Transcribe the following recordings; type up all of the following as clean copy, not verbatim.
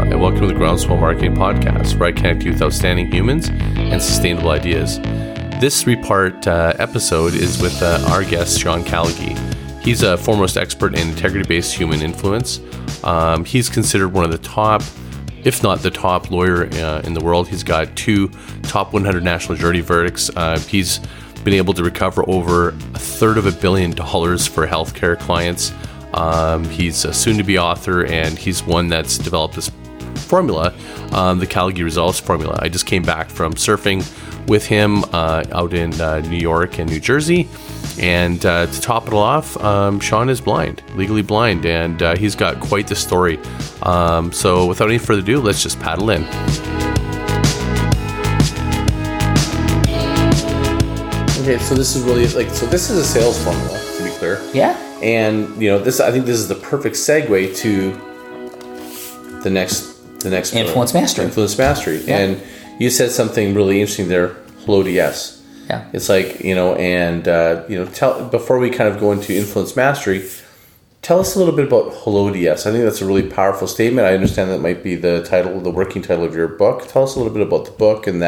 and welcome to the Groundswell Marketing Podcast, where I connect you with outstanding humans and sustainable ideas. This three-part episode is with our guest, Sean Callagy. He's a foremost expert in integrity-based human influence. He's considered one of the top, if not the top lawyer in the world. He's got 2 top 100 national jury verdicts. He's been able to recover over $1/3 billion for healthcare clients. He's a soon-to-be author, and he's one that's developed this formula, the Callagy Results Formula. I just came back from surfing with him out in New York and New Jersey, and to top it all off, Sean is blind, legally blind, and he's got quite the story. So without any further ado, let's just paddle in. Okay, so this is really this is a sales formula, to be clear. Yeah. And I think this is the perfect segue to the next Influence Mastery. Influence Mastery. Yeah. And you said something really interesting there. Hello to yes. Yeah. It's like before we kind of go into Influence Mastery, tell us a little bit about hello to yes. I think that's a really powerful statement. I understand that might be the working title of your book. Tell us a little bit about the book and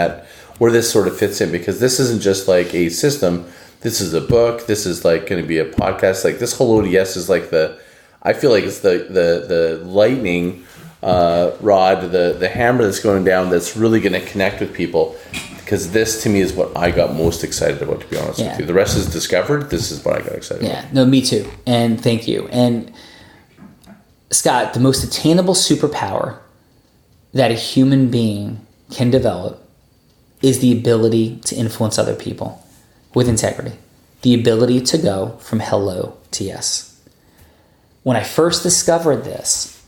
where this sort of fits in, because this isn't just like a system. This is a book. This is like going to be a podcast. Like this hello to yes is like I feel like it's the lightning rod, the hammer that's going down that's really going to connect with people. Because this to me is what I got most excited about, to be honest with you. The rest is discovered. This is what I got excited about. Yeah, no, me too. And thank you. And Scott, the most attainable superpower that a human being can develop is the ability to influence other people with integrity. The ability to go from hello to yes. When I first discovered this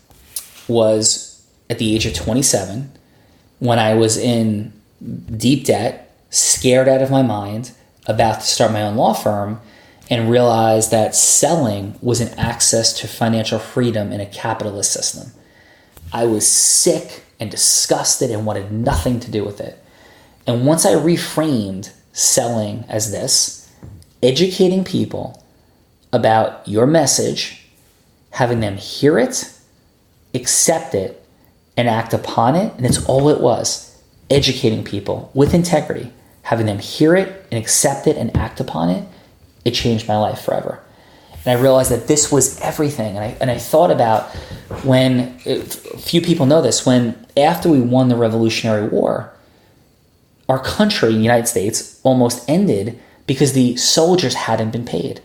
was at the age of 27, when I was in deep debt, scared out of my mind, about to start my own law firm, and realized that selling was an access to financial freedom in a capitalist system. I was sick and disgusted and wanted nothing to do with it. And once I reframed selling as this, educating people about your message, having them hear it, accept it, and act upon it, and it's all it was. Educating people with integrity, having them hear it and accept it and act upon it, it changed my life forever. And I realized that this was everything. And I thought about few people know this, when after we won the Revolutionary War, our country, the United States, almost ended because the soldiers hadn't been paid.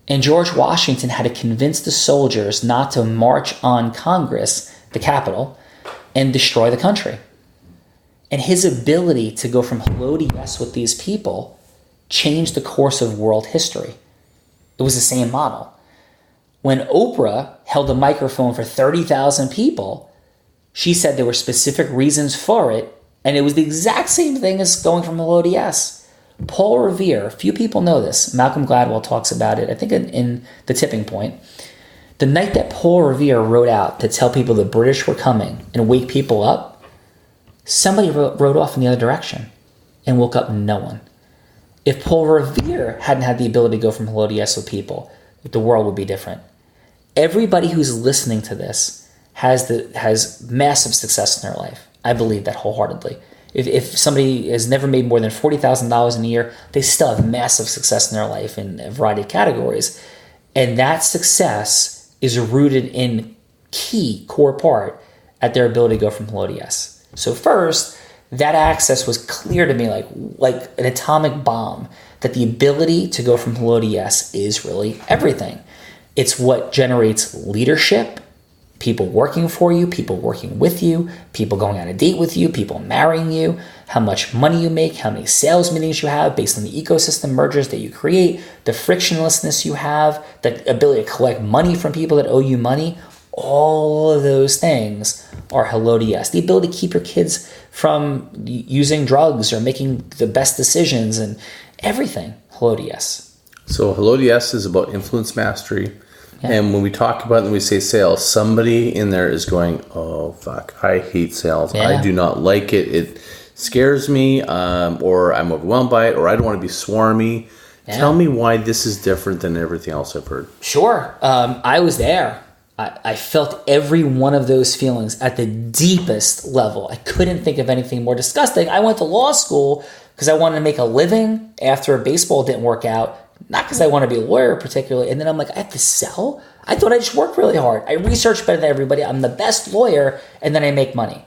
And George Washington had to convince the soldiers not to march on Congress, the Capitol, and destroy the country. And his ability to go from hello to yes with these people changed the course of world history. It was the same model. When Oprah held a microphone for 30,000 people, she said there were specific reasons for it, and it was the exact same thing as going from hello to yes. Paul Revere, few people know this. Malcolm Gladwell talks about it, I think in The Tipping Point. The night that Paul Revere wrote out to tell people the British were coming and wake people up, somebody rode off in the other direction and woke up no one. If Paul Revere hadn't had the ability to go from hello to yes with people, the world would be different. Everybody who's listening to this has massive success in their life. I believe that wholeheartedly. If somebody has never made more than $40,000 in a year, they still have massive success in their life in a variety of categories. And that success is rooted in core part at their ability to go from hello to yes. So first, that access was clear to me like an atomic bomb, that the ability to go from hello to yes is really everything. It's what generates leadership, people working for you, people working with you, people going on a date with you, people marrying you, how much money you make, how many sales meetings you have based on the ecosystem mergers that you create, the frictionlessness you have, the ability to collect money from people that owe you money. All of those things are hello to yes. The ability to keep your kids from using drugs or making the best decisions and everything, hello to yes. So hello to yes is about influence mastery. Yeah. And when we talk about it and we say sales, somebody in there is going, oh, fuck, I hate sales. Yeah. I do not like it. It scares me, or I'm overwhelmed by it, or I don't want to be swarmy. Yeah. Tell me why this is different than everything else I've heard. Sure. I was there. I felt every one of those feelings at the deepest level. I couldn't think of anything more disgusting. I went to law school because I wanted to make a living after baseball didn't work out, not because I want to be a lawyer particularly. And then I'm like, I have to sell? I thought I just worked really hard. I researched better than everybody. I'm the best lawyer, and then I make money.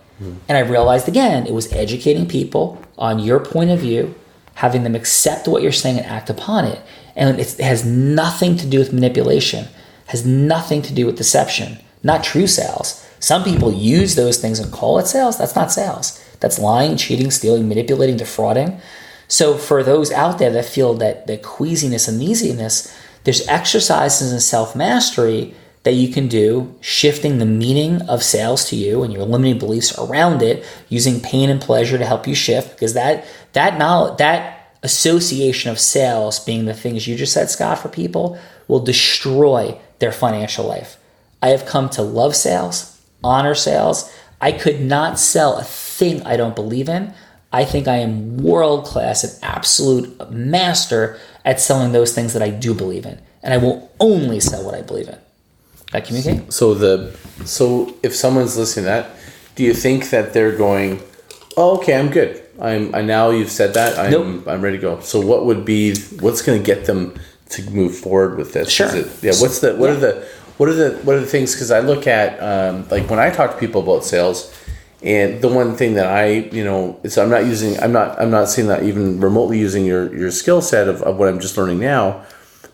And I realized, again, it was educating people on your point of view, having them accept what you're saying and act upon it. And it has nothing to do with manipulation, has nothing to do with deception, not true sales. Some people use those things and call it sales. That's not sales. That's lying, cheating, stealing, manipulating, defrauding. So for those out there that feel that queasiness and uneasiness, there's exercises in self-mastery that you can do, shifting the meaning of sales to you and your limiting beliefs around it, using pain and pleasure to help you shift, because that knowledge, that association of sales being the things you just said, Scott, for people will destroy their financial life. I have come to love sales, honor sales. I could not sell a thing I don't believe in. I think I am world-class and absolute master at selling those things that I do believe in. And I will only sell what I believe in. I communicate? So if someone's listening to that, do you think that they're going, oh, okay, I'm good. I now you've said that, I'm ready to go. So what's going to get them to move forward with this? Sure. What are the things? Because I look at like when I talk to people about sales, and the one thing that I'm not saying that even remotely using your skill set of what I'm just learning now,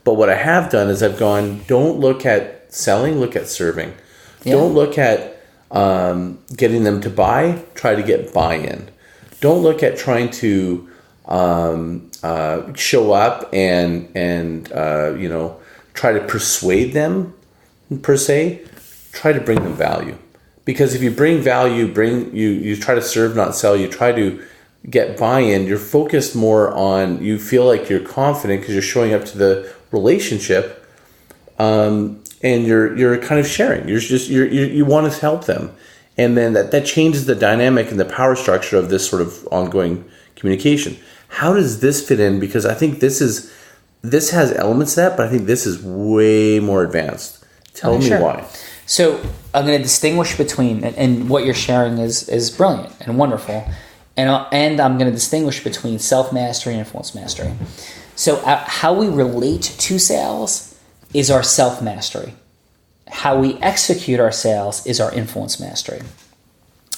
but what I have done is I've gone, don't look at selling, look at serving. Yeah. Don't look at getting them to buy, try to get buy-in. Don't look at trying to show up and try to persuade them per se. Try to bring them value, because if you bring value, you try to serve, not sell. You try to get buy-in. You're focused more on. You feel like you're confident because you're showing up to the relationship, and you're kind of sharing. You want to help them. And then that changes the dynamic and the power structure of this sort of ongoing communication. How does this fit in? Because I think this has elements to that, but I think this is way more advanced. Tell me why. So I'm going to distinguish between, and what you're sharing is brilliant and wonderful, and I'm going to distinguish between self-mastery and influence mastery. So how we relate to sales is our self-mastery. How we execute our sales is our influence mastery.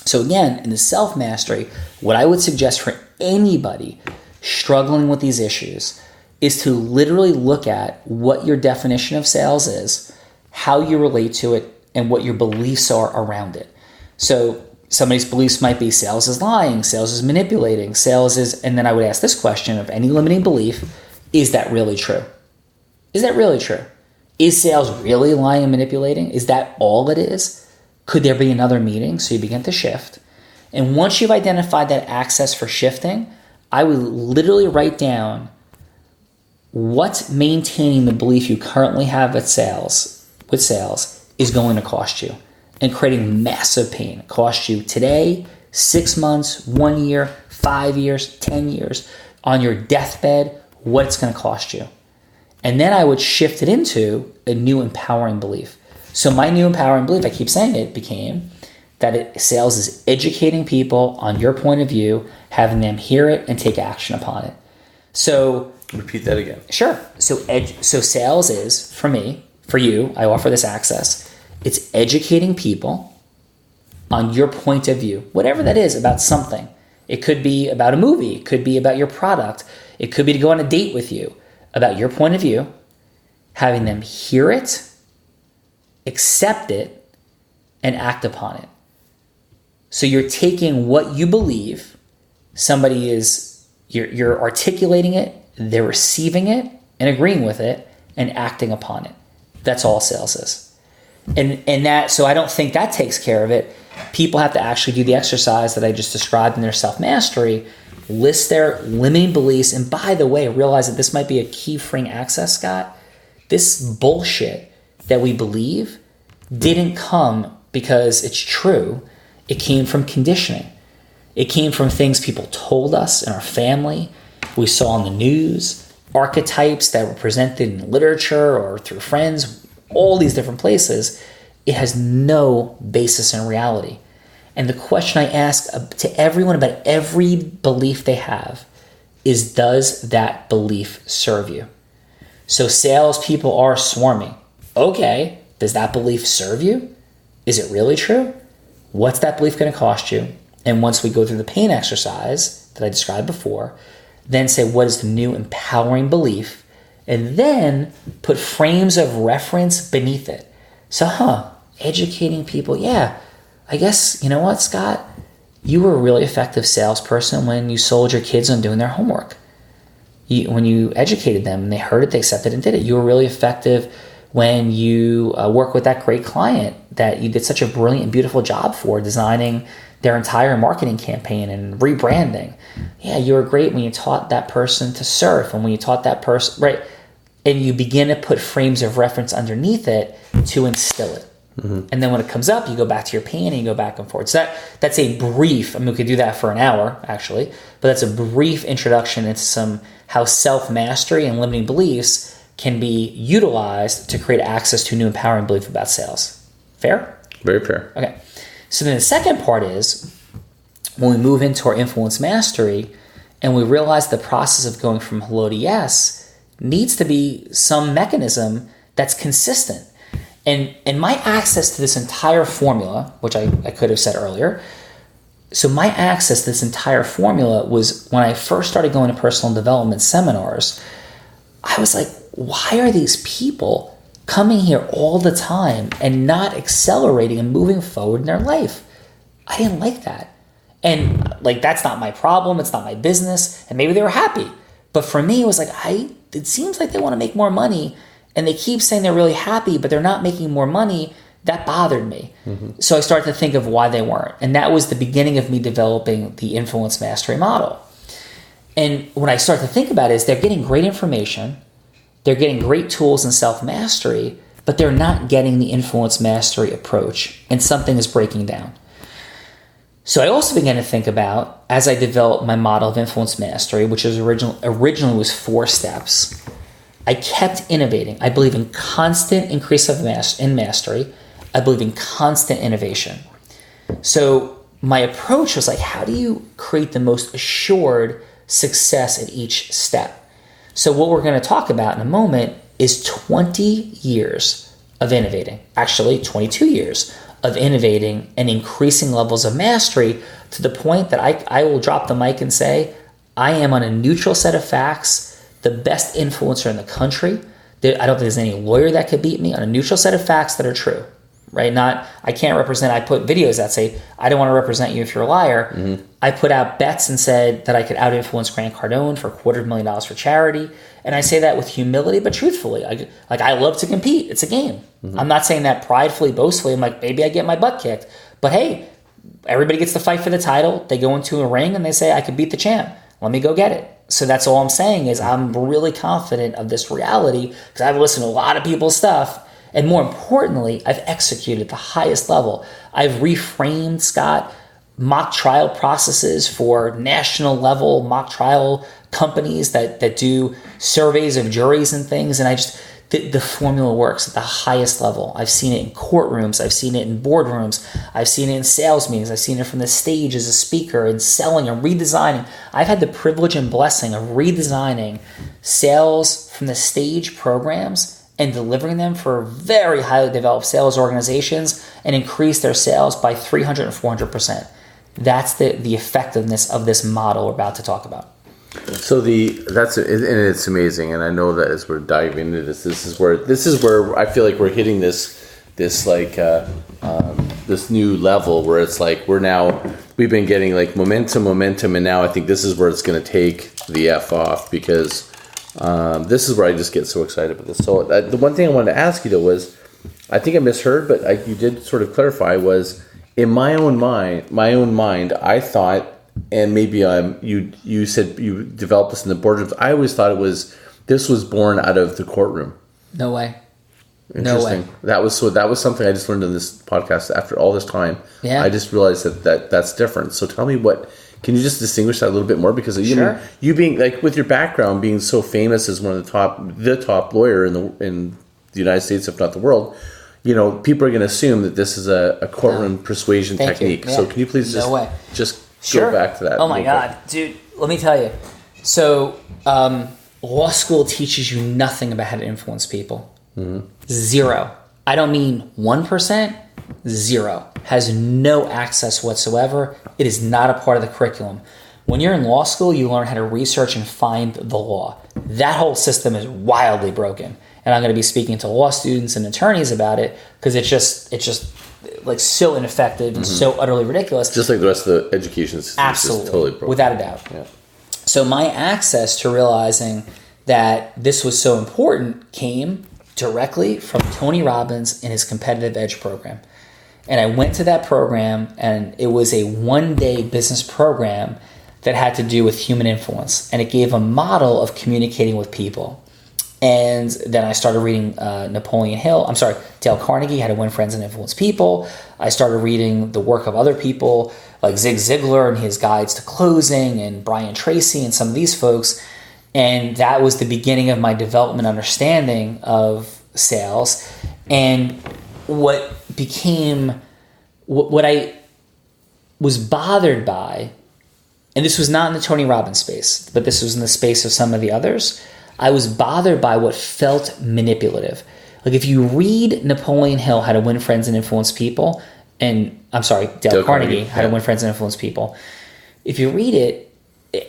So again, in the self-mastery, what I would suggest for anybody struggling with these issues is to literally look at what your definition of sales is, how you relate to it, and what your beliefs are around it. So somebody's beliefs might be sales is lying, sales is manipulating, sales is, and then I would ask this question of any limiting belief, is that really true? Is that really true? Is sales really lying and manipulating? Is that all it is? Could there be another meaning? So you begin to shift. And once you've identified that access for shifting, I would literally write down what maintaining the belief you currently have with sales is going to cost you, and creating massive pain. It costs you today, 6 months, 1 year, 5 years, 10 years, on your deathbed, what it's going to cost you. And then I would shift it into a new empowering belief. So my new empowering belief, I keep saying it, became that sales is educating people on your point of view, having them hear it and take action upon it. So repeat that again. Sure. So sales is, for me, for you, I offer this access. It's educating people on your point of view, whatever that is about something. It could be about a movie. It could be about your product. It could be to go on a date with you, about your point of view, having them hear it, accept it, and act upon it. So you're taking what you believe, you're articulating it, they're receiving it and agreeing with it and acting upon it. That's all sales is. And that, so I don't think that takes care of it. People have to actually do the exercise that I just described in their self-mastery, list their limiting beliefs, and by the way, realize that this might be a key freeing access, Scott. This bullshit that we believe didn't come because it's true. It came from conditioning. It came from things people told us in our family, we saw in the news, archetypes that were presented in literature or through friends, all these different places. it has no basis in reality. And the question I ask to everyone about every belief they have is, does that belief serve you? So salespeople are swarming. Okay, does that belief serve you? Is it really true? What's that belief going to cost you? And once we go through the pain exercise that I described before, then say, what is the new empowering belief? And then put frames of reference beneath it. So, educating people. Yeah, I guess, you know what, Scott? You were a really effective salesperson when you sold your kids on doing their homework. When you educated them and they heard it, they accepted and did it. You were really effective when you work with that great client that you did such a brilliant and beautiful job for, designing their entire marketing campaign and rebranding. Yeah, you were great when you taught that person to surf and when you taught that person, right? And you begin to put frames of reference underneath it to instill it. Mm-hmm. And then when it comes up, you go back to your pain and you go back and forth. So that's a brief, I mean, we could do that for an hour actually, but that's a brief introduction into how self-mastery and limiting beliefs can be utilized to create access to new empowering belief about sales. Fair? Very fair. Okay. So then the second part is when we move into our influence mastery and we realize the process of going from hello to yes needs to be some mechanism that's consistent. And my access to this entire formula, which I could have said earlier, so my access to this entire formula was when I first started going to personal development seminars. I was like, why are these people coming here all the time and not accelerating and moving forward in their life? I didn't like that. And like, that's not my problem. It's not my business. And maybe they were happy. But for me, it was like, it seems like they want to make more money and they keep saying they're really happy, but they're not making more money. That bothered me. Mm-hmm. So I started to think of why they weren't. And that was the beginning of me developing the influence mastery model. And when I start to think about it is they're getting great information, they're getting great tools in self-mastery, but they're not getting the influence mastery approach, and something is breaking down. So I also began to think about, as I developed my model of influence mastery, which is originally was 4 steps, I kept innovating. I believe in constant increase of mastery. I believe in constant innovation. So my approach was like, how do you create the most assured success at each step? So what we're going to talk about in a moment is 20 years of innovating, actually 22 years of innovating and increasing levels of mastery to the point that I will drop the mic and say, I am on a neutral set of facts, the best influencer in the country. I don't think there's any lawyer that could beat me on a neutral set of facts that are true, right? I can't represent, I put videos that say, I don't want to represent you if you're a liar. Mm-hmm. I put out bets and said that I could out-influence Grant Cardone for $250,000 for charity. And I say that with humility, but truthfully. I love to compete. It's a game. Mm-hmm. I'm not saying that pridefully, boastfully. I'm like, maybe I get my butt kicked. But hey, everybody gets to fight for the title. They go into a ring and they say, I could beat the champ. Let me go get it. So that's all I'm saying is I'm really confident of this reality because I've listened to a lot of people's stuff. And more importantly, I've executed at the highest level. I've reframed, Scott, mock trial processes for national level mock trial companies that do surveys of juries and things. And the formula works at the highest level. I've seen it in courtrooms. I've seen it in boardrooms. I've seen it in sales meetings. I've seen it from the stage as a speaker and selling and redesigning. I've had the privilege and blessing of redesigning sales from the stage programs and delivering them for very highly developed sales organizations and increase their sales by 300 and 400%. That's the effectiveness of this model we're about to talk about. So and it's amazing, and I know that as we're diving into this is where I feel like we're hitting this new level where it's like we've been getting like momentum, and now I think this is where it's going to take the F off because this is where I just get so excited about this. So the one thing I wanted to ask you though was, I think I misheard, but you did sort of clarify, was in my own mind, I thought. And maybe you said you developed this in the boardrooms. I always thought this was born out of the courtroom. No way. Interesting. No way. That was something I just learned in this podcast after all this time. Yeah. I just realized that's different. So tell me can you just distinguish that a little bit more? Because sure. You being like with your background being so famous as one of the top lawyer in the United States, if not the world, people are going to assume that this is a courtroom persuasion Thank technique. you. Yeah. So can you please just Sure. go back to that? Oh my God, dude, let me tell you. So law school teaches you nothing about how to influence people. Zero. I don't mean 1%, zero. Has no access whatsoever. It is not a part of the curriculum. When you're in law school, you learn how to research and find the law. That whole system is wildly broken. And I'm going to be speaking to law students and attorneys about it because it's just like so ineffective and so utterly ridiculous. Just like the rest of the education system. Absolutely. Is just totally broken. Without a doubt. Yeah. So my access to realizing that this was so important came directly from Tony Robbins and his competitive edge program. And I went to that program, and it was a one-day business program that had to do with human influence. And it gave a model of communicating with people. And then I started reading Dale Carnegie, How to Win Friends and Influence People. I started reading the work of other people like Zig Ziglar and his guides to closing, and Brian Tracy and some of these folks. And that was the beginning of my development understanding of sales. And what I was bothered by, and this was not in the Tony Robbins space, but this was in the space of some of the others, I was bothered by what felt manipulative. Like if you read Napoleon Hill, How to Win Friends and Influence People, Dale Carnegie, How to Win Friends and Influence People, if you read it,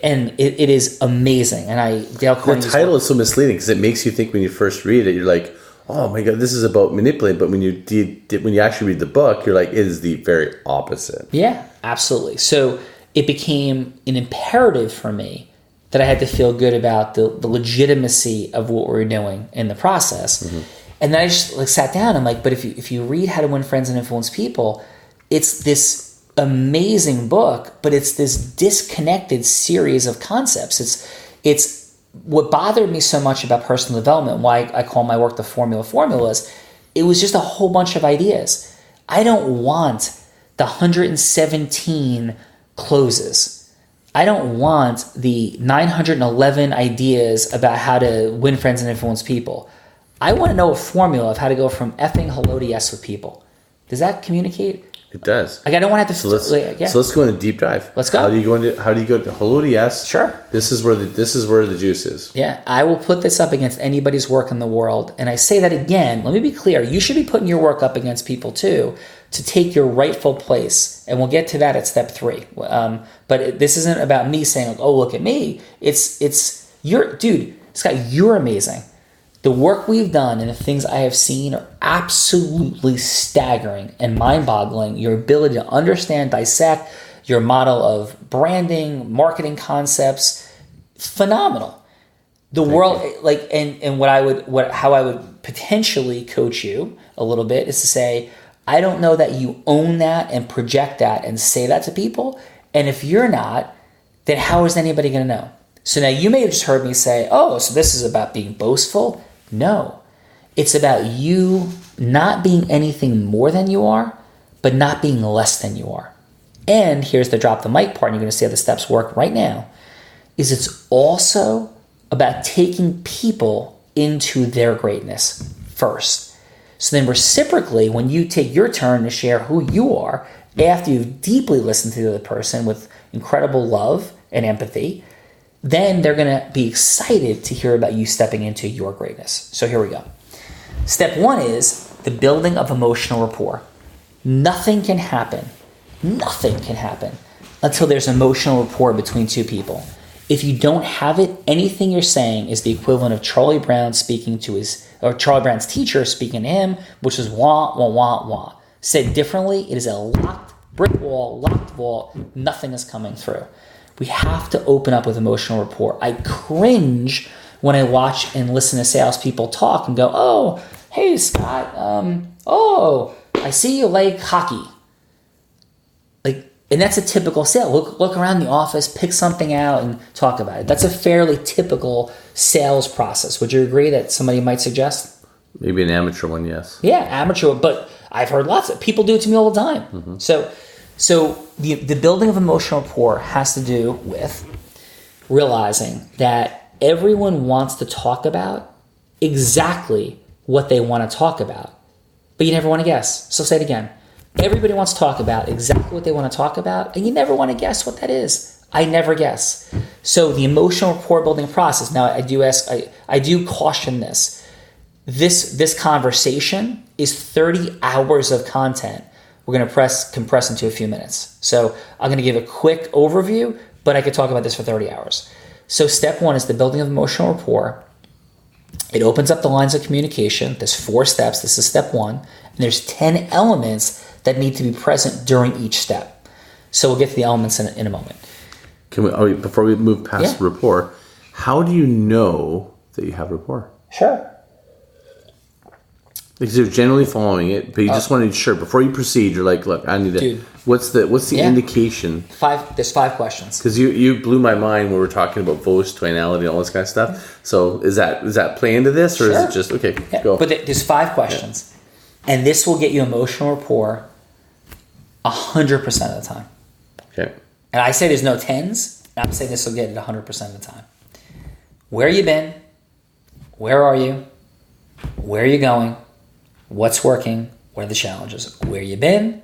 and it is amazing. And Dale Carnegie. The title is so misleading because it makes you think when you first read it, you're like, oh my God, this is about manipulating. But when you actually read the book, you're like, it is the very opposite. Yeah, absolutely. So it became an imperative for me that I had to feel good about the legitimacy of what we were doing in the process. And then I just sat down. I'm like, but if you read How to Win Friends and Influence People, it's this amazing book, but it's this disconnected series of concepts. It's what bothered me so much about personal development, why I call my work the formulas. It was just a whole bunch of ideas. I don't want the 117 closes. I don't want the 911 ideas about how to win friends and influence people. I want to know a formula of how to go from effing hello to yes with people. Does that communicate? It does. Like I don't want to have to. So let's go into deep dive. Let's go. How do you go to hello to yes? Sure. This is where the juice is. Yeah, I will put this up against anybody's work in the world, and I say that again. Let me be clear. You should be putting your work up against people too, to take your rightful place, and we'll get to that at step 3. But this isn't about me saying, like, "Oh, look at me." It's dude, Scott. You're amazing. The work we've done and the things I have seen are absolutely staggering and mind-boggling. Your ability to understand, dissect, your model of branding, marketing concepts, phenomenal. The world, how I would potentially coach you a little bit is to say, I don't know that you own that and project that and say that to people. And if you're not, then how is anybody going to know? So now you may have just heard me say, oh, so this is about being boastful. No, it's about you not being anything more than you are, but not being less than you are. And here's the drop the mic part, and you're going to see how the steps work right now, is it's also about taking people into their greatness first. So then reciprocally, when you take your turn to share who you are, after you've deeply listened to the other person with incredible love and empathy, then they're going to be excited to hear about you stepping into your greatness. So here we go. Step 1 is the building of emotional rapport. Nothing can happen until there's emotional rapport between two people. If you don't have it, anything you're saying is the equivalent of Charlie Brown Charlie Brown's teacher speaking to him, which is wah, wah, wah, wah. Said differently, it is a locked brick wall, locked vault. Nothing is coming through. We have to open up with emotional rapport. I cringe when I watch and listen to salespeople talk and go, oh, hey, Scott, I see you like hockey. And that's a typical sale. Look around the office, pick something out, and talk about it. That's a fairly typical sales process. Would you agree that somebody might suggest? Maybe an amateur one, yes. Yeah, amateur, but I've heard lots of people do it to me all the time. Mm-hmm. So the building of emotional rapport has to do with realizing that everyone wants to talk about exactly what they want to talk about. but you never want to guess. So say it again. Everybody wants to talk about exactly what they want to talk about, and you never want to guess what that is. I never guess. So the emotional rapport building process. Now I do caution this. This conversation is 30 hours of content. We're going to compress into a few minutes. So I'm going to give a quick overview, but I could talk about this for 30 hours. So step 1 is the building of emotional rapport. It opens up the lines of communication. There's 4 steps. This is step 1. And there's 10 elements that need to be present during each step. So we'll get to the elements in a moment. Before we move past rapport, how do you know that you have rapport? Sure. Because you're generally following it, but you just want to be sure before you proceed. You're like, look, I need to. Dude. What's the indication? There's 5 questions. Because you blew my mind when we were talking about voice, tonality, all this kind of stuff. So is that play into this, or is it just okay? Yeah. Go. But there's 5 questions, and this will get you emotional rapport 100% of the time. Okay. And I say there's no 10s. I'm saying this will get it 100% of the time. Where you been? Where are you? Where are you going? What's working? What are the challenges? Where you been?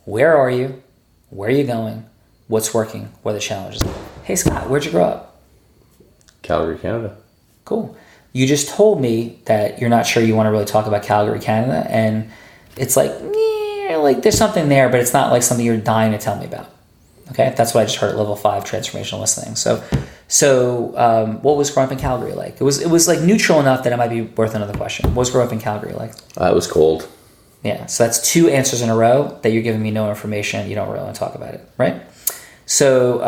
Where are you? Where are you going? What's working? What are the challenges? Hey Scott, where'd you grow up? Calgary, Canada. Cool. You just told me that you're not sure you want to really talk about Calgary, Canada, and it's like, like there's something there, but it's not like something you're dying to tell me about. Okay, that's what I just heard at level 5 transformational listening. So what was growing up in Calgary like? It was like neutral enough that it might be worth another question. What was growing up in Calgary like? It was cold. Yeah, so that's 2 answers in a row that you're giving me no information. You don't really want to talk about it, right? So,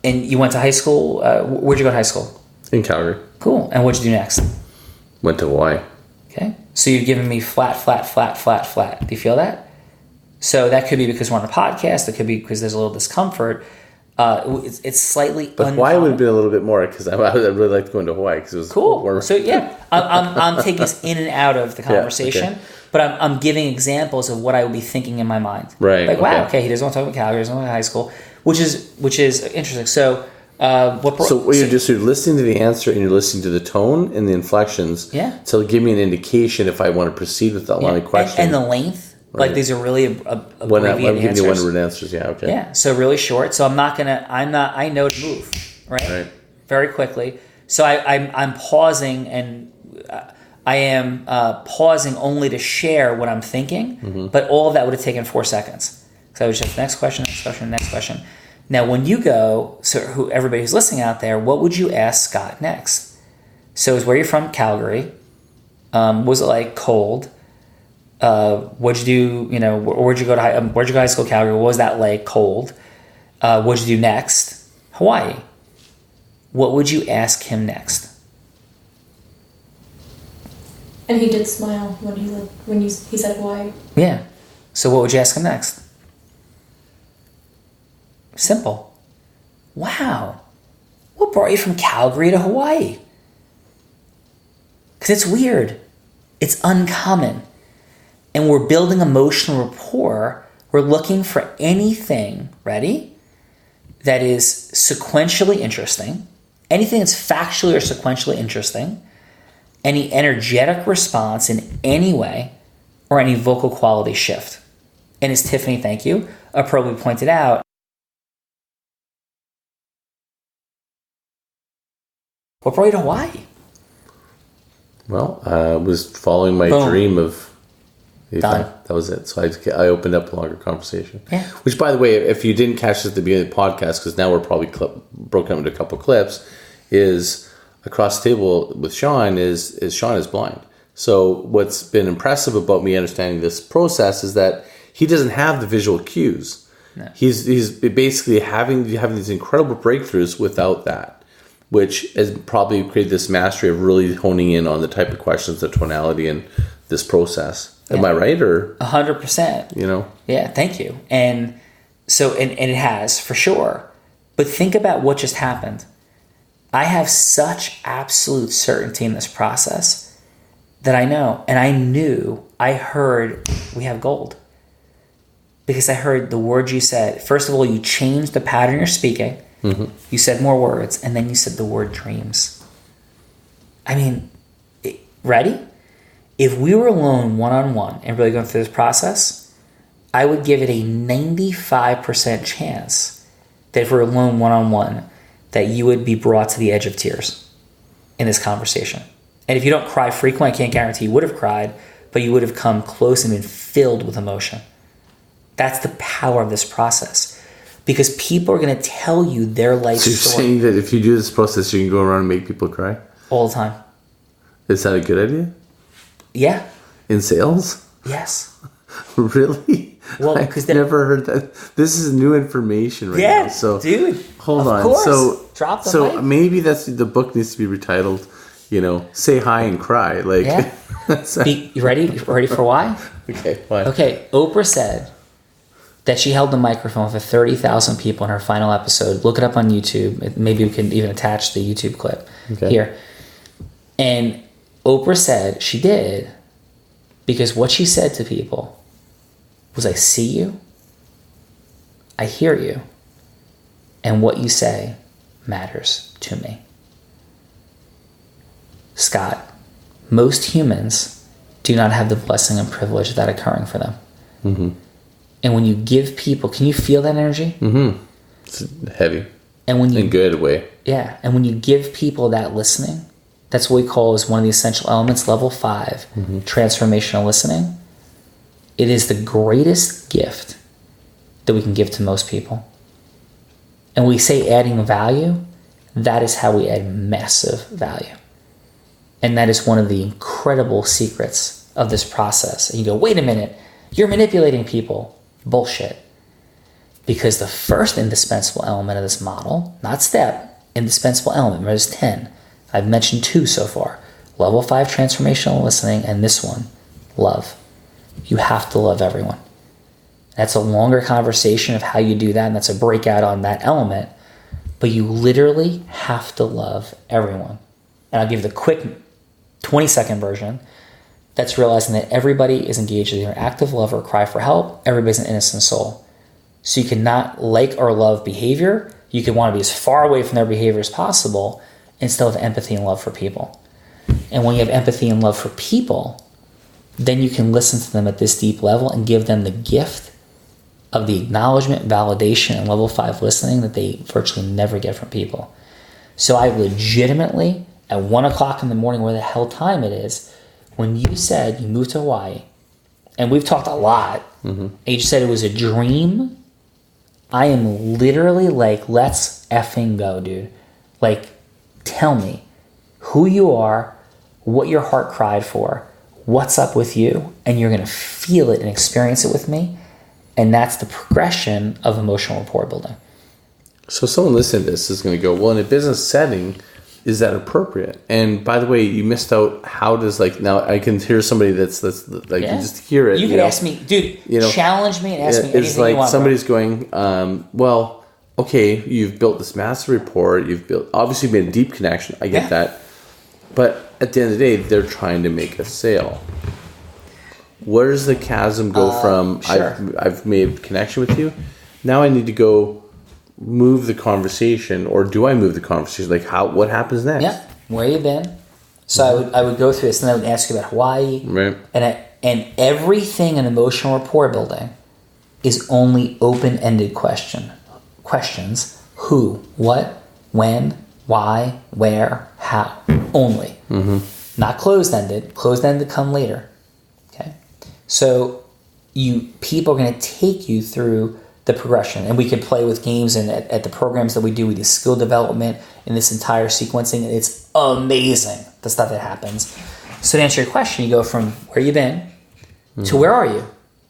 and you went to high school. Where'd you go to high school? In Calgary. Cool. And what'd you do next? Went to Hawaii. Okay. So you've given me flat. Do you feel that? So that could be because we're on a podcast. It could be because there's a little discomfort. It's slightly But uncommon. Hawaii would have been a little bit more because I really liked going to Hawaii because it was cool. warmer. So yeah, I'm taking us in and out of the conversation, but I'm giving examples of what I would be thinking in my mind. Right. Like, wow, okay, he doesn't want to talk about Calgary, he doesn't want to talk about high school, which is interesting. So you're listening to the answer and you're listening to the tone and the inflections. Yeah. So give me an indication if I want to proceed with that line of question. And the length. Right. Like these are really abbreviated answers. You 1 word answers, yeah, okay. Yeah, so really short. So I know to move, right? Very quickly. So I'm pausing and I am pausing only to share what I'm thinking, but all of that would have taken 4 seconds. So I was just next question. Now when you go, so everybody who's listening out there, what would you ask Scott next? So is where you're from, Calgary. Was it like cold? What'd you do? Where'd you go to high school? Calgary. What was that like? Cold. What'd you do next? Hawaii. What would you ask him next? And he did smile when he said Hawaii. Yeah. So what would you ask him next? Simple. Wow. What brought you from Calgary to Hawaii? Because it's weird. It's uncommon. And we're building emotional rapport. We're looking for anything, ready, that is sequentially interesting, anything that's factually or sequentially interesting, any energetic response in any way, or any vocal quality shift. And as Tiffany, thank you, appropriately pointed out, what brought you to Hawaii? Well, I was following my dream of... Done. That was it. So I opened up a longer conversation. Yeah. Which, by the way, if you didn't catch this at the beginning of the podcast, because now we're probably broken up into a couple of clips, is across the table with Sean is Sean is blind. So what's been impressive about me understanding this process is that he doesn't have the visual cues. No. He's basically having these incredible breakthroughs without that, which has probably created this mastery of really honing in on the type of questions, the tonality, and this process. Am I right, or 100%? Yeah, thank you. And so, and it has for sure. But think about what just happened. I have such absolute certainty in this process that I know, and I heard we have gold because I heard the words you said. First of all, you changed the pattern you're speaking. Mm-hmm. You said more words, and then you said the word dreams. I mean, ready? If we were alone one-on-one and really going through this process, I would give it a 95% chance that if we're alone one-on-one, that you would be brought to the edge of tears in this conversation. And if you don't cry frequently, I can't guarantee you would have cried, but you would have come close and been filled with emotion. That's the power of this process. Because people are going to tell you their life story. So you're saying that if you do this process, you can go around and make people cry? All the time. Is that a good idea? Yeah. In sales? Yes. Really? Well, I've never heard that. This is new information right now. Yeah, So dude. Hold on. Course. So drop the so mic. maybe the book needs to be retitled, Say Hi and Cry. Like, yeah. You ready? Ready for why? Okay, why? Okay, Oprah said that she held the microphone for 30,000 people in her final episode. Look it up on YouTube. Maybe we can even attach the YouTube clip here. And Oprah said she did because what she said to people was, I see you, I hear you, and what you say matters to me. Scott, most humans do not have the blessing and privilege of that occurring for them. Mm-hmm. And when you give people, can you feel that energy? Mm-hmm. It's heavy. And when you, in a good way. Yeah. And when you give people that listening, that's what we call as one of the essential elements, level 5, transformational listening. It is the greatest gift that we can give to most people. And when we say adding value, that is how we add massive value. And that is one of the incredible secrets of this process. And you go, wait a minute, you're manipulating people. Bullshit. Because the first indispensable element of this model, not step, indispensable element, there's 10. I've mentioned 2 so far. Level 5 transformational listening, and this one, love. You have to love everyone. That's a longer conversation of how you do that, and that's a breakout on that element. But you literally have to love everyone. And I'll give the quick 20-second version. That's realizing that everybody is engaged in either active love or cry for help. Everybody's an innocent soul. So you cannot like or love behavior. You can want to be as far away from their behavior as possible and still have empathy and love for people. And when you have empathy and love for people, then you can listen to them at this deep level and give them the gift of the acknowledgement, validation, and level 5 listening that they virtually never get from people. So I legitimately, at 1 o'clock in the morning, where the hell time it is, when you said you moved to Hawaii, and we've talked a lot, and you said it was a dream, I am literally like, let's effing go, dude. Like, tell me who you are, what your heart cried for, what's up with you, and you're going to feel it and experience it with me. And that's the progression of emotional rapport building. So someone listening to this is going to go, well, in a business setting, is that appropriate? And by the way, you missed out. How does, like, now I can hear somebody that's like, you just hear it. You can ask me, dude, challenge me and ask me anything it's like you want. Somebody's going, well, okay, you've built this massive rapport. You've obviously made a deep connection. I get that. But at the end of the day, they're trying to make a sale. Where does the chasm go from, I've made a connection with you, now I need to go move the conversation, or do I move the conversation? Like, what happens next? Yeah, where you been? So I would go through this, and I would ask you about Hawaii. Right. And everything in emotional rapport building is only open-ended questions. Who, what, when, why, where, how. Only. Not closed-ended. Closed-ended come later. Okay? So people are going to take you through the progression, and we can play with games, and at the programs that we do skill development in this entire sequencing. It's amazing, the stuff that happens. So to answer your question, you go from where you been to where are you.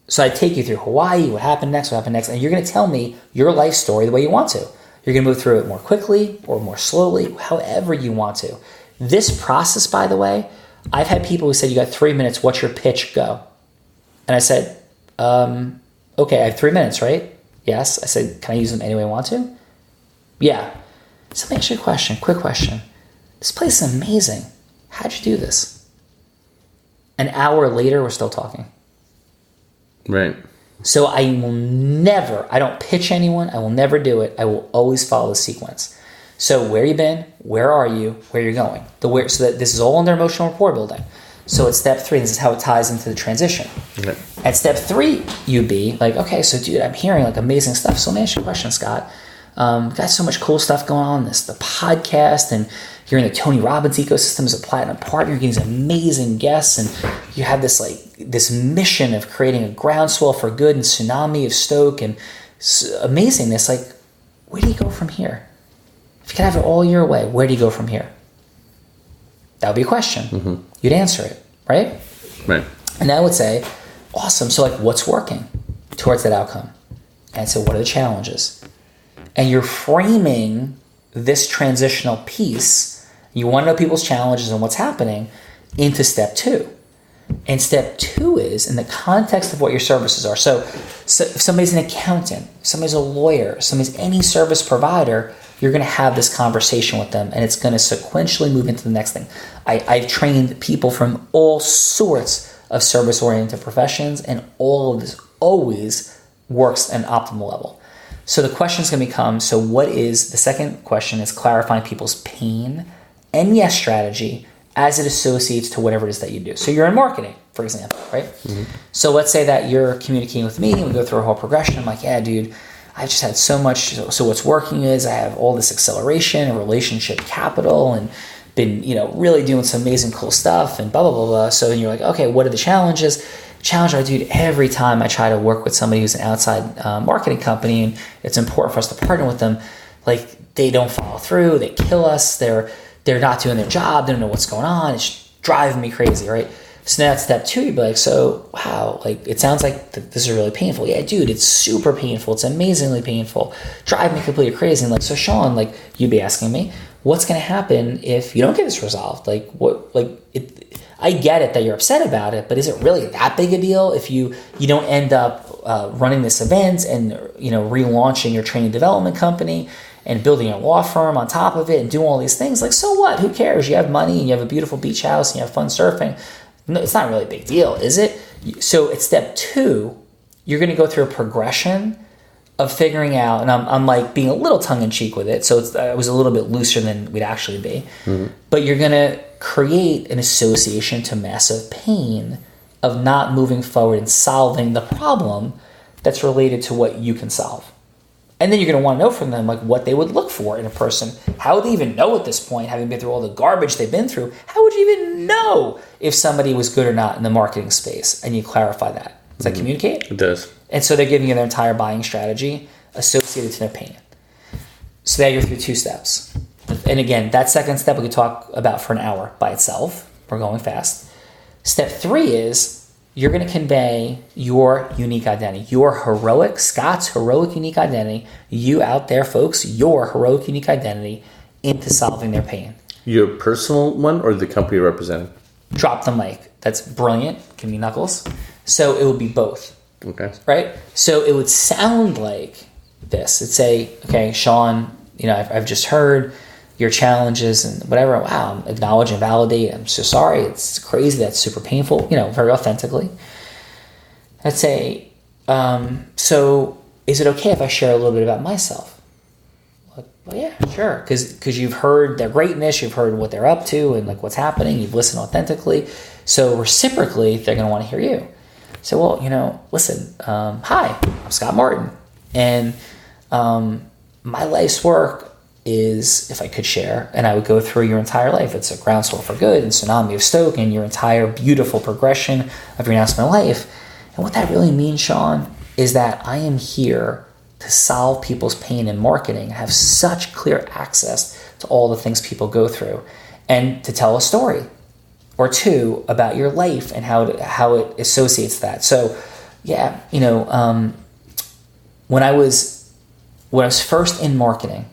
So I take you through Hawaii, what happened next, and you're going to tell me your life story the way you want to. You're going to move through it more quickly or more slowly, however you want to. This process, by the way, I've had people who said, you got 3 minutes, what's your pitch, go? And I said, okay, I have 3 minutes, right? Yes. I said, can I use them any way I want to? Yeah. So let me ask you a question, quick question. This place is amazing. How'd you do this? An hour later, we're still talking. Right. So I don't pitch anyone. I will never do it. I will always follow the sequence. So where you been? Where are you? Where you're going? So that this is all under emotional rapport building. So at step 3, this is how it ties into the transition. Okay. At step 3, you'd be like, okay, so dude, I'm hearing like amazing stuff. So let me ask you a question, Scott. Got so much cool stuff going on, the podcast, and you're in the Tony Robbins ecosystem as a platinum partner. You're getting these amazing guests, and you have this mission of creating a groundswell for good and tsunami of stoke and amazingness. Like, where do you go from here? If you could have it all your way, where do you go from here? That would be a question. Mm-hmm. You'd answer it, right? Right. And I would say, awesome. So like, what's working towards that outcome? And so what are the challenges? And you're framing this transitional piece. You want to know people's challenges and what's happening into step 2. And step 2 is in the context of what your services are. So if somebody's an accountant, somebody's a lawyer, somebody's any service provider, you're going to have this conversation with them, and it's going to sequentially move into the next thing. I've trained people from all sorts of service-oriented professions, and all of this always works at an optimal level. So the question is going to become, so what is, the second question is clarifying people's pain and yes strategy as it associates to whatever it is that you do. So you're in marketing, for example, right? Mm-hmm. So let's say that you're communicating with me, and we go through a whole progression. I'm like, yeah, dude, I've just had so much. So what's working is I have all this acceleration and relationship capital, and been, really doing some amazing cool stuff, and blah, blah, blah, blah. So then you're like, okay, what are the challenges? Challenge I do every time I try to work with somebody who's an outside marketing company, and it's important for us to partner with them. Like, they don't follow through, they kill us, they're not doing their job, they don't know what's going on, it's driving me crazy, right? So now at step 2, you'd be like, so wow, like, it sounds like this is really painful. Yeah, dude, it's super painful, it's amazingly painful, drive me completely crazy. And like, so Sean, like, you'd be asking me, what's going to happen if you don't get this resolved? Like, I get it that you're upset about it, but is it really that big a deal if you don't end up running this event and relaunching your training development company and building a law firm on top of it and doing all these things? Like, so what? Who cares? You have money and you have a beautiful beach house and you have fun surfing. No, it's not really a big deal, is it? So at step 2, you're going to go through a progression of figuring out, and I'm like being a little tongue-in-cheek with it, so I was a little bit looser than we'd actually be. Mm-hmm. But you're going to create an association to massive pain of not moving forward and solving the problem that's related to what you can solve. And then you're going to want to know from them, like, what they would look for in a person. How would they even know at this point, having been through all the garbage they've been through? How would you even know if somebody was good or not in the marketing space? And you clarify that. Does that communicate? It does. And so they're giving you their entire buying strategy associated to their pain. So now you're through 2 steps. And again, that second step we could talk about for an hour by itself. We're going fast. Step 3 is you're going to convey your unique identity, Scott's heroic unique identity, you out there, folks, your heroic unique identity into solving their pain. Your personal one or the company you're representing? Drop the mic. That's brilliant. Give me knuckles. So it would be both. Okay. Right? So it would sound like this. It'd say, okay, Sean, I've just heard your challenges and whatever. Wow, acknowledge and validate. I'm so sorry. It's crazy. That's super painful, very authentically. I'd say, so is it okay if I share a little bit about myself? Like, well, yeah, sure. Because you've heard their greatness, you've heard what they're up to and like what's happening. You've listened authentically. So reciprocally, they're going to want to hear you. So, well, listen, hi, I'm Scott Martin. And my life's work is, if I could share, and I would go through your entire life. It's a groundswell for good and tsunami of stoke and your entire beautiful progression of your announcement life. And what that really means, Sean, is that I am here to solve people's pain in marketing. I have such clear access to all the things people go through, and to tell a story or 2 about your life and how it associates that. So, yeah, when I was first in marketing,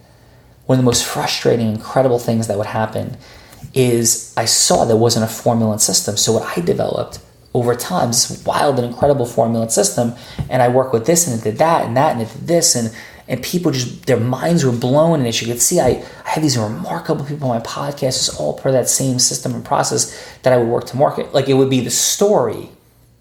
one of the most frustrating, incredible things that would happen is I saw there wasn't a formula and system. So what I developed over time is this wild and incredible formula and system, and I work with this, and it did that, and that, and it did this, and people just, their minds were blown. And as you could see, I had these remarkable people on my podcast, it's all part of that same system and process that I would work to market. Like, it would be the story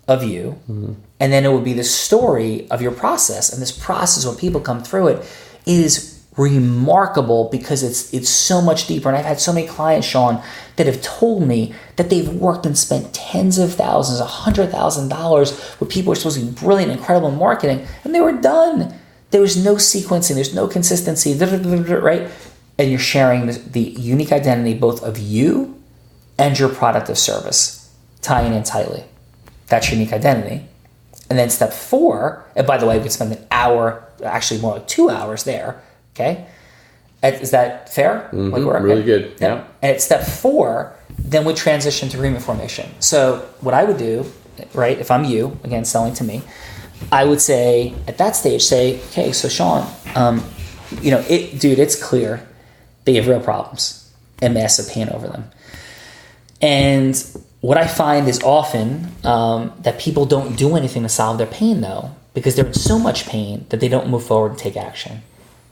of you, mm-hmm. and then it would be the story of your process. And this process, when people come through it, is remarkable because it's so much deeper. And I've had so many clients, Sean, that have told me that they've worked and spent tens of thousands, $100,000 with people who are supposed to be brilliant, incredible in marketing, and they were done. There was no sequencing, there's no consistency, right? And you're sharing the unique identity both of you and your product or service, tying in tightly. That's unique identity. And then step 4, and by the way, we could spend an hour, actually more like 2 hours there, okay? Is that fair? Mm-hmm. Really good, yeah. And at step 4, then we transition to agreement formation. So what I would do, right, if I'm you, again, selling to me, I would say, at that stage, say, okay, so Sean, it's clear they have real problems and massive pain over them. And what I find is often that people don't do anything to solve their pain, though, because they're in so much pain that they don't move forward and take action.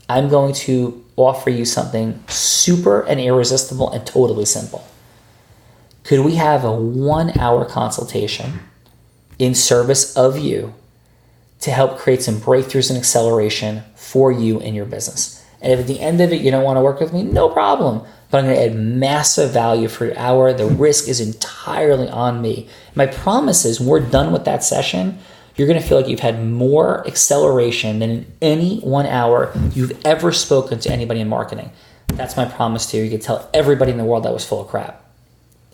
I'm going to offer you something super and irresistible and totally simple. Could we have a 1-hour consultation in service of you to help create some breakthroughs and acceleration for you in your business? And if at the end of it you don't want to work with me, no problem. But I'm going to add massive value for your hour. The risk is entirely on me. My promise is when we're done with that session, you're going to feel like you've had more acceleration than in any 1 hour you've ever spoken to anybody in marketing. That's my promise to you. You could tell everybody in the world that was full of crap.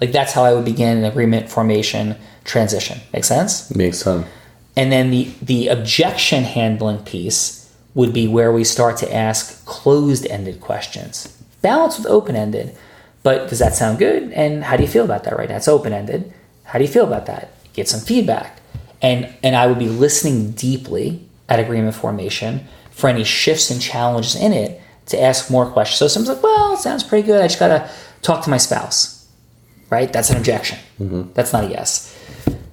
Like, that's how I would begin an agreement formation transition. Make sense? Makes sense. And then the objection handling piece would be where we start to ask closed-ended questions. Balance with open-ended. But does that sound good? And how do you feel about that right now? It's open-ended. How do you feel about that? Get some feedback. And I would be listening deeply at agreement formation for any shifts and challenges in it to ask more questions. So someone's like, well, it sounds pretty good. I just got to talk to my spouse, right? That's an objection. Mm-hmm. That's not a yes.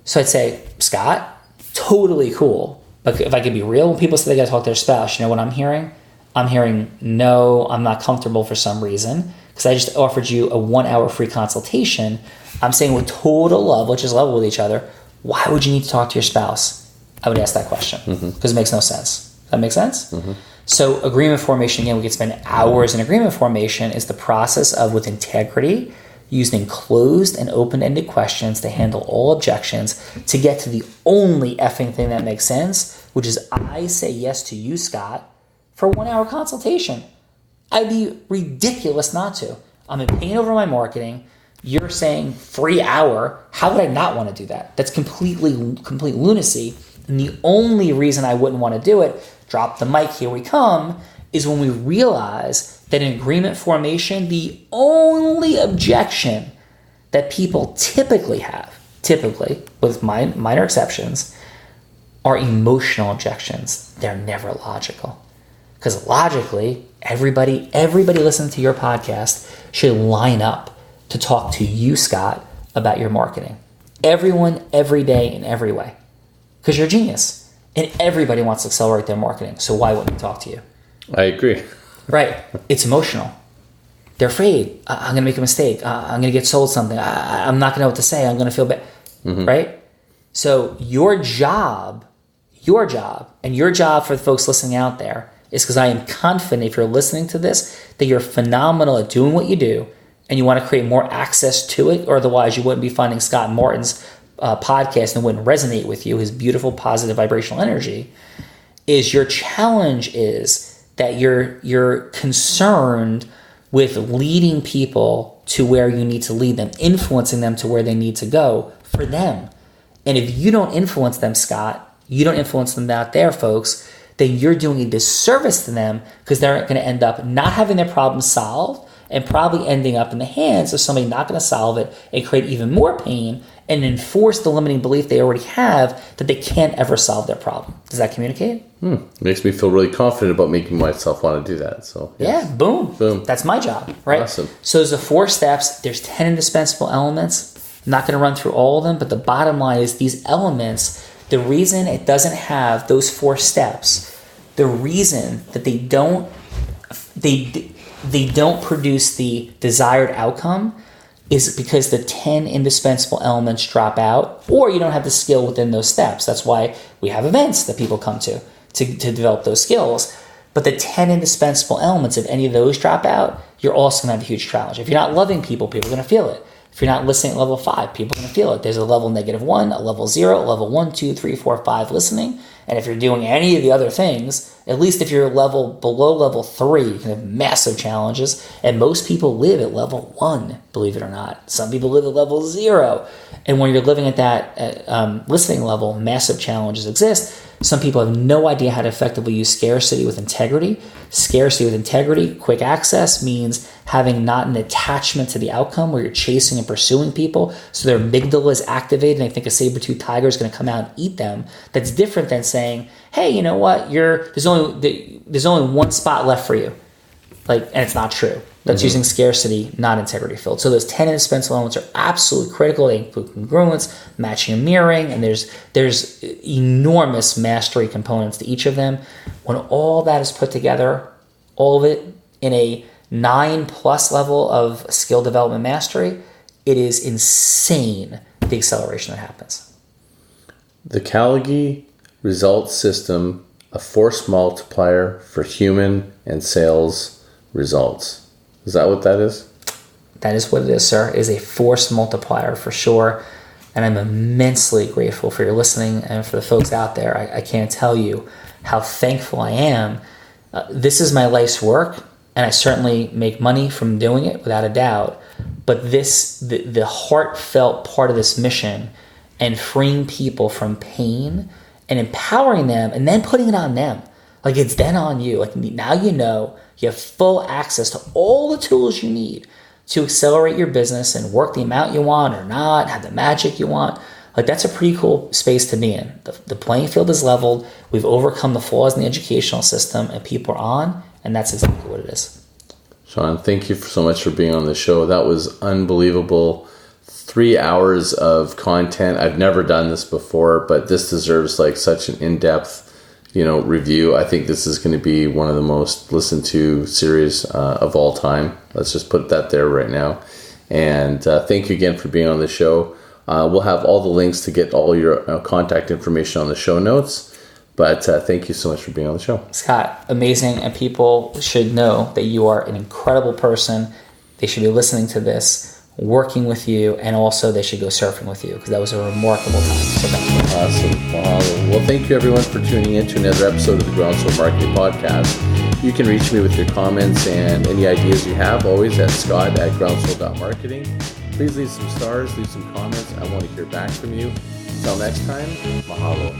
So I'd say, Scott, totally cool. But if I could be real, when people say they got to talk to their spouse, you know what I'm hearing? I'm hearing, no, I'm not comfortable for some reason because I just offered you a 1-hour free consultation. I'm saying with total love, let's just level with each other. Why would you need to talk to your spouse? I would ask that question because it makes no sense. Does that make sense? Mm-hmm. So agreement formation, again, we could spend hours in agreement formation, is the process of, with integrity, using closed and open-ended questions to handle all objections to get to the only effing thing that makes sense, which is I say yes to you, Scott, for a 1-hour consultation. I'd be ridiculous not to. I'm in pain over my marketing. You're saying free hour. How would I not want to do that? That's complete lunacy. And the only reason I wouldn't want to do it, drop the mic, here we come, is when we realize that in agreement formation, the only objection that people typically have, with minor exceptions, are emotional objections. They're never logical. Because logically, everybody listening to your podcast should line up to talk to you, Scott, about your marketing. Everyone, every day, in every way. Because you're a genius. And everybody wants to accelerate their marketing. So why wouldn't we talk to you? I agree. Right. It's emotional. They're afraid. I'm going to make a mistake. I'm going to get sold something. I'm not going to know what to say. I'm going to feel bad. Mm-hmm. Right? So your job, and your job for the folks listening out there is, because I am confident if you're listening to this, that you're phenomenal at doing what you do, and you want to create more access to it, or otherwise you wouldn't be finding Scott Martin's podcast and wouldn't resonate with you, his beautiful positive vibrational energy, is your challenge is that you're concerned with leading people to where you need to lead them, influencing them to where they need to go for them. And if you don't influence them, Scott, you don't influence them out there, folks, then you're doing a disservice to them, because they're going to end up not having their problem solved and probably ending up in the hands of somebody not going to solve it and create even more pain and enforce the limiting belief they already have that they can't ever solve their problem. Does that communicate? Makes me feel really confident about making myself want to do that. So yes. Yeah, boom. That's my job, right? Awesome. So there's the 4 steps. There's 10 indispensable elements. I'm not going to run through all of them, but the bottom line is these elements, the reason it doesn't have those 4 steps, the reason that they don't produce the desired outcome is because the 10 indispensable elements drop out, or you don't have the skill within those steps. That's why we have events that people come to develop those skills. But the 10 indispensable elements, if any of those drop out, you're also going to have a huge challenge. If you're not loving people, people are going to feel it. If you're not listening at level 5, people are going to feel it. There's a level -1, a level 0, a level 1, 2, 3, 4, 5 listening. And if you're doing any of the other things, at least if you're below level 3, you can have massive challenges. And most people live at level 1, believe it or not. Some people live at level 0. And when you're living at that listening level, massive challenges exist. Some people have no idea how to effectively use scarcity with integrity. Scarcity with integrity, quick access, means having not an attachment to the outcome where you're chasing and pursuing people. So their amygdala is activated and they think a saber-toothed tiger is going to come out and eat them. That's different than saying, hey, you know what? There's only one spot left for you. And it's not true. That's using scarcity, not integrity filled. So those 10 indispensable elements are absolutely critical. They include congruence, matching and mirroring, and there's enormous mastery components to each of them. When all that is put together, all of it in a 9+ level of skill development mastery, it is insane the acceleration that happens. The Callagy Results System, a force multiplier for human and sales results. Is that what that is? That is what it is, sir. It is a force multiplier for sure. And I'm immensely grateful for your listening and for the folks out there. I can't tell you how thankful I am. This is my life's work, and I certainly make money from doing it without a doubt. But the heartfelt part of this mission and freeing people from pain and empowering them and then putting it on them. It's then on you. Now you know you have full access to all the tools you need to accelerate your business and work the amount you want or not, have the magic you want. That's a pretty cool space to be in. The playing field is leveled. We've overcome the flaws in the educational system and people are on, and that's exactly what it is. Sean, thank you so much for being on the show. That was unbelievable. 3 hours of content. I've never done this before, but this deserves such an in-depth review. I think this is going to be one of the most listened to series of all time. Let's just put that there right now. And thank you again for being on the show. We'll have all the links to get all your contact information on the show notes. But thank you so much for being on the show. Scott, amazing. And people should know that you are an incredible person. They should be listening to this, working with you, and also they should go surfing with you because that was a remarkable time. So thank you. Awesome. Well, thank you everyone for tuning in to another episode of the Groundswell Marketing Podcast. You can reach me with your comments and any ideas you have always at scott@groundswell.marketing. Please leave some stars, leave some comments. I want to hear back from you. Until next time, mahalo.